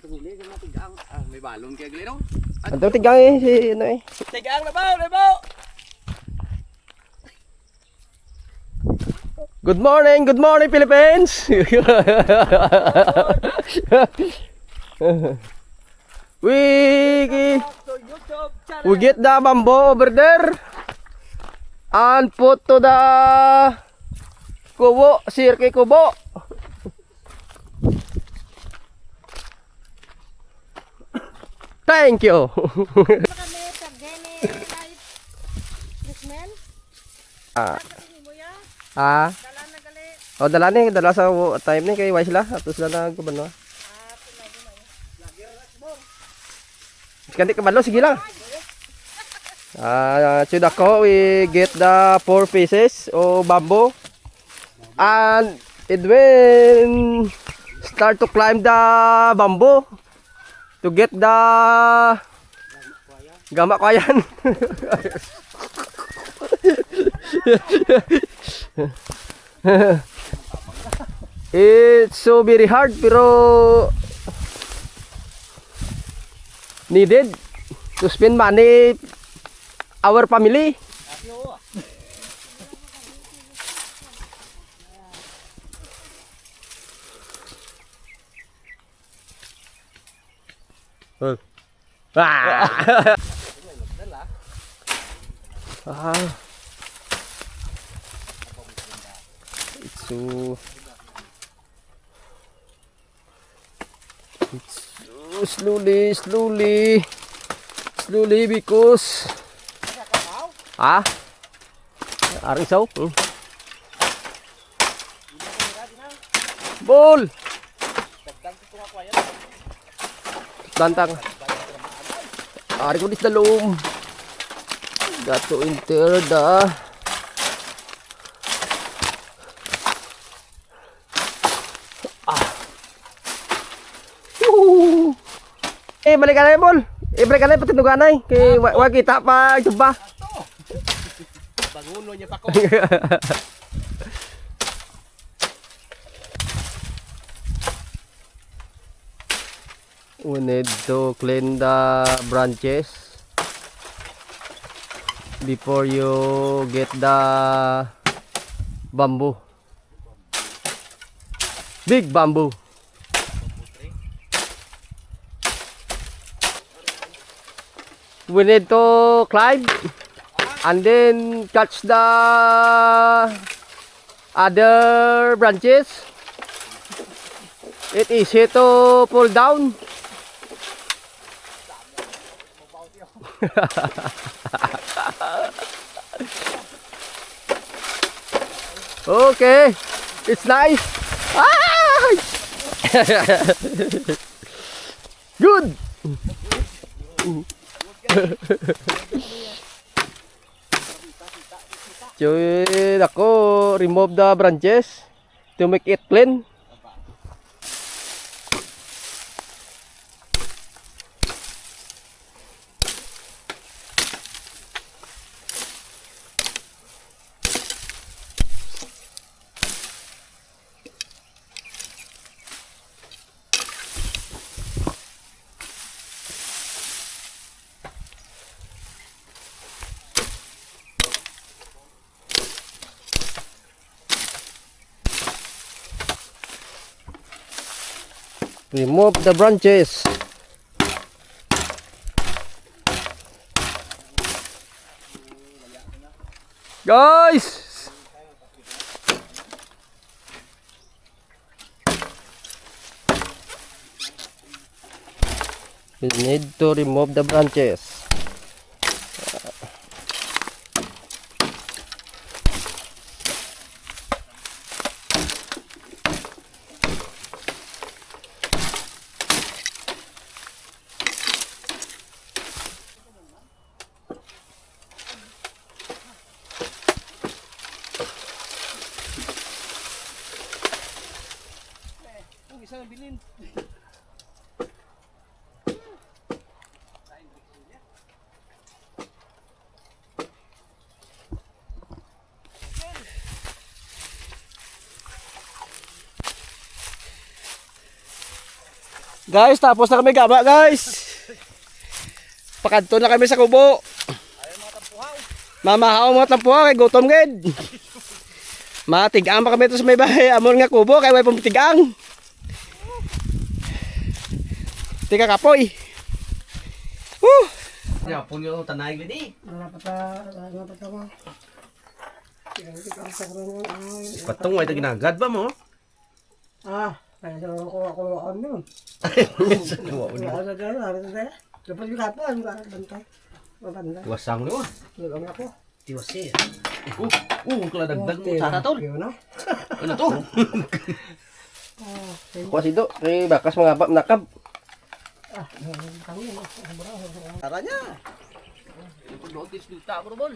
Tunguli sa mga tigang. Ah, may balon kaya gali no? Ang tigang eh, si ano eh. Tigang na ba? Labaw! Good morning Philippines! we we get the bamboo over there and put to the kubo, sirke kubo. Thank you. Oh, dala sa time ni kay wise la ato sila nagkubano. Kanti kabalo sige lang. Chud ako, we get the 4 pieces of bamboo and it will start to climb the bamboo to get the gamak kayan. It's so very hard pero needed to spend money our family. It's so slowly because arisaw bol tantang ari ko dis dalom got to enter the balik ka na bol. Balik ka na patinugan ay. Kay wa kita pa jumpa. Banguno niya pa ko. We need to clean the branches before you get the bamboo. Big bamboo. We need to climb and then catch the other branches. It is easy to pull down. Okay, it's nice. Good. Cuy, ako remove the branches to make it clean. Remove the branches. Guys, we need to remove the branches. Isang bilin. Guys, tapos na kami gaba, guys. Pakanto na kami sa kubo. Mamahaw mga tampuhaw kay gutom gid. Matigang pa kami ito sa may bahay. Amon nga kubo kay may pumitigang. Tika kapoy. Woo! Ya, punyo tanay gini. Patong ay ginagad ba mo? Kaya sa ako yun. Wala sa gano'n, harap na tayo. Dapat yung kapon, bantay. Mabanda. Wasang mo. Lagam ako. Tiwas eh. Kala dagdag mo sana tol. Yun na. Ano to? Kuha si Do. Kay bakas mga bab nakab. Tara niya. Ito dotis duta bro bol.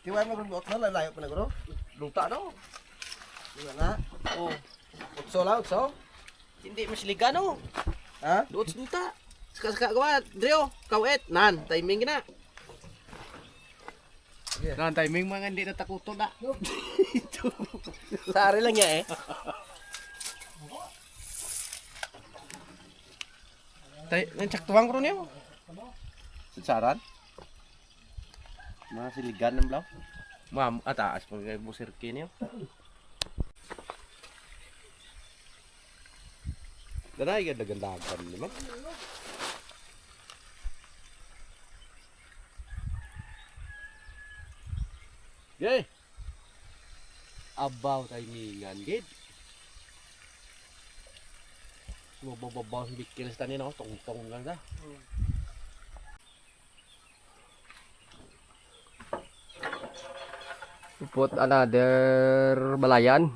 Kiwa mo gud na lalayo pa na guro. Luta no. Diba na? Oh. Utso la utso. Hindi masliga no. Ha? Dots duta. Saka gawa, Drio, kawet, nan, timing na. Nan, timing mga hindi natakuto na. Sari lang niya eh. Nansaktuang ko niyo. Saran. Mga siligan ng blaw. Ma'am, ataas pag busirki niyo. Danay gad dagan-dagan naman. Yay! Abaw timingan, gid. Mabababaw ang bikil sa tanin ako, tong-tong lang da. Put another balayan.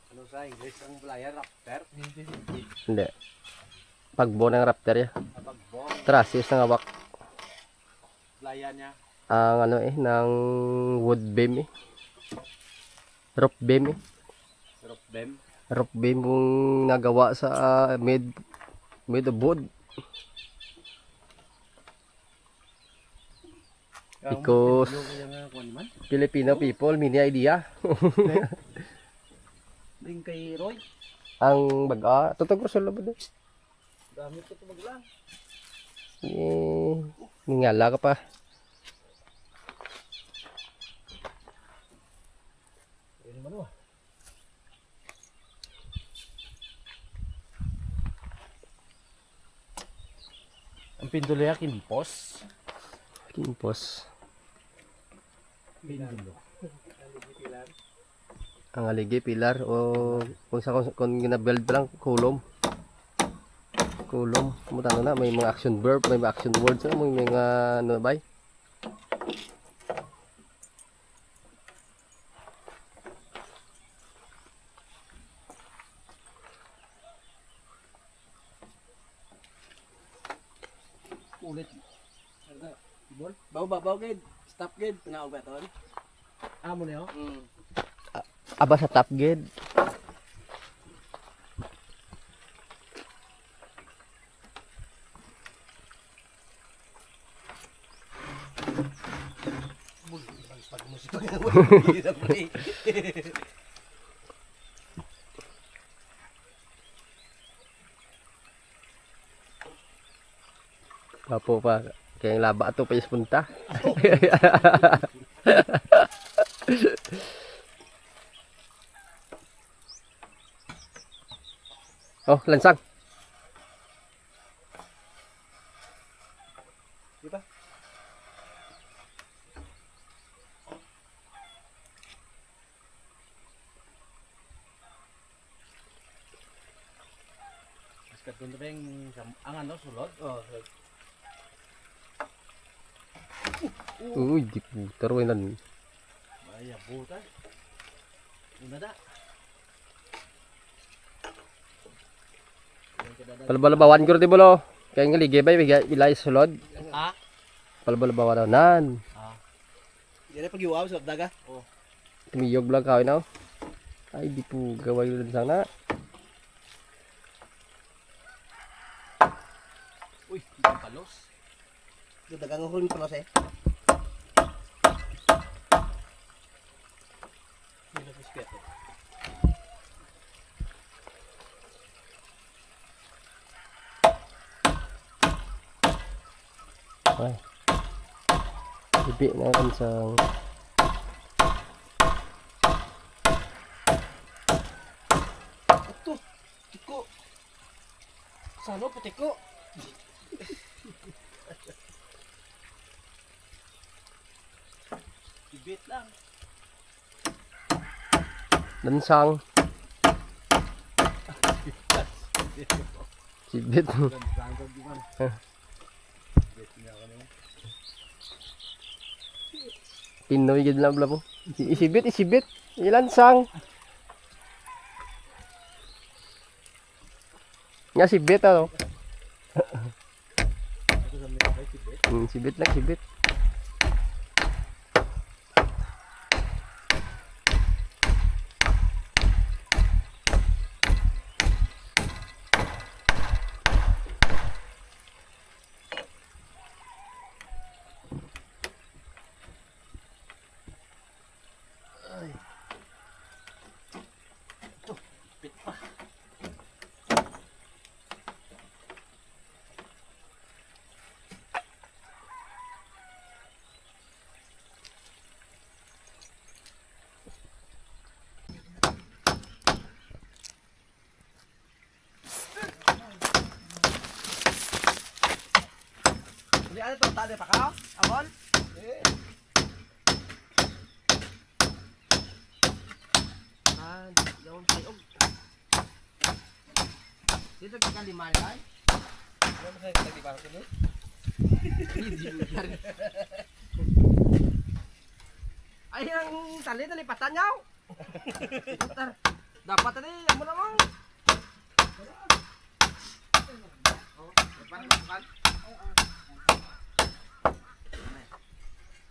Ano sa English ang balayan, raptor? Hindi. Pagbo ng raptor ya. Pagbo, Trasis ng awak. balayan niya. Ang ano ng wood beam eh. Rope beam eh. Sarap them. Rope beam kung nagawa sa made of wood. Because Filipino people, mini idea. Ding kay Roy, Ang baga, tutog ko sa labad eh. gamit ko ito maglang. Ningala ka pa. Ang pinduloy kimpos. Kimpos. Pindulo. Ang aligi, pilar, o kung ginabuild pa lang, kulom. Kulom. Kumutano na, may mga action verb, may mga action words, may mga ano ba? Ulit. Bol, baw gid. Stop gid, naog ba ton? Amo niyo? Aba sa top gid. Apo pa. Kaya yung laba ito pa punta. Oh, lansang. Diba? Mas kadun ba yung ang ano sulod? Oh, Uy, di putar nan. ay buta. Una da. Palbalabawan ko rin bolo. Kaya nga ligay ba ilay sulod. Ah? Palbalabawan daw nan. Dili pag yuaw sa daga. Oh. Tumiyog lang kawin na. Ay, di po gaway lang sana. Uy, palos. Dagang hulin pa na sa. Ay. Bibi na lansang. Ito, tiko. Sano, putiko. Ibit lang. Lansang. Sibit. Pinoy gid lang mo. Isibit. Ilansang. Nga sibit ano. Sibit lang sibit. Hindi ano to, tali pa ka? Amon? Gawin tayo. Dito ka lima ay? Ano ba sa lima ko no? Ay ang tali nalipatan niyo. Dapat tadi amo namang. Depan.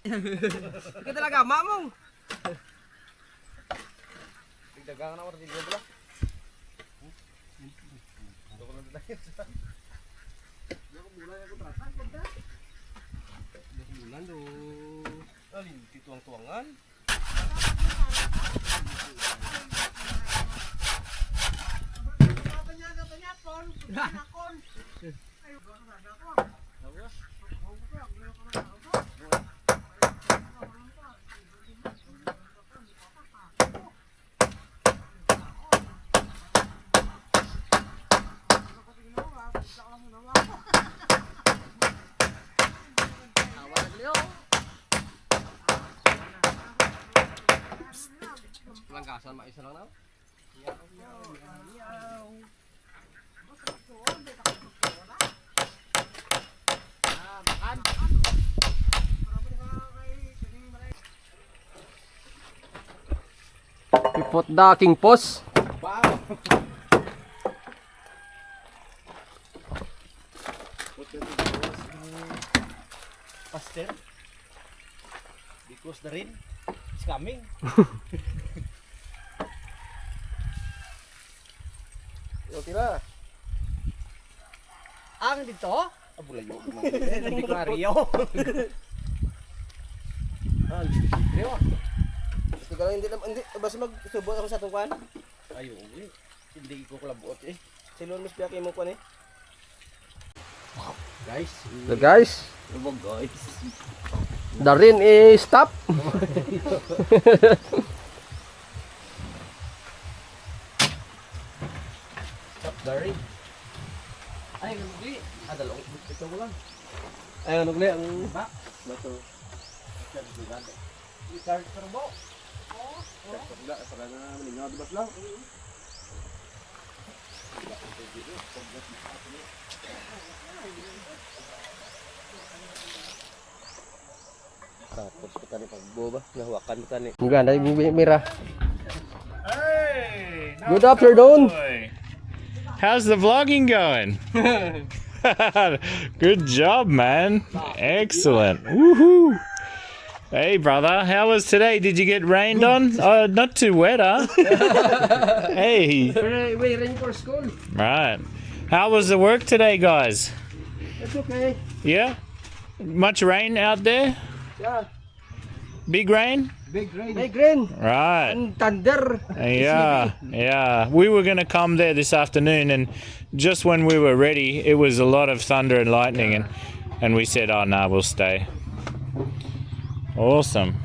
Ika talaga mamong. Dagang na ordi bla. Ito ko lang dahil sa. Ako mulai ako trasan kada. Bulan do. Alin tituang-tuangan. Katanya pon. Nakon. Ayo gua ada ko. Langkasan maisa lang na. We put the king post. Pastel. Because the rain is coming. Okay na. Ang dito? Abulayo. Hindi ko ariyo. Gusto ka lang hindi basta magsubo ako sa tungkuan. Ayo, hindi ko kalabuot eh. Silon mas biya kay mo kuan eh. Guys, So guys, lubog guys. the rain is stop. Stop the rain. Ay, nagugli. Adalo. Ito ko lang. Ay, ano gali ang Ba? Bato. Start turbo. Wala para na malingaw di ba lang. Tapos ko tani pagboba, nahawakan mo tani. ganda mira. Hey! Good afternoon. Boy. How's the vlogging going? Good job, man. Excellent. Woohoo! Hey, brother, how was today? Did you get rained on? Not too wet, huh? Hey. We rain for school. Right. How was the work today, guys? It's okay. Yeah? Much rain out there? Yeah. Big rain? Big rain Right. and thunder. Yeah. We were going to come there this afternoon, and just when we were ready, it was a lot of thunder and lightning, and And we said, oh, no, we'll stay. Awesome.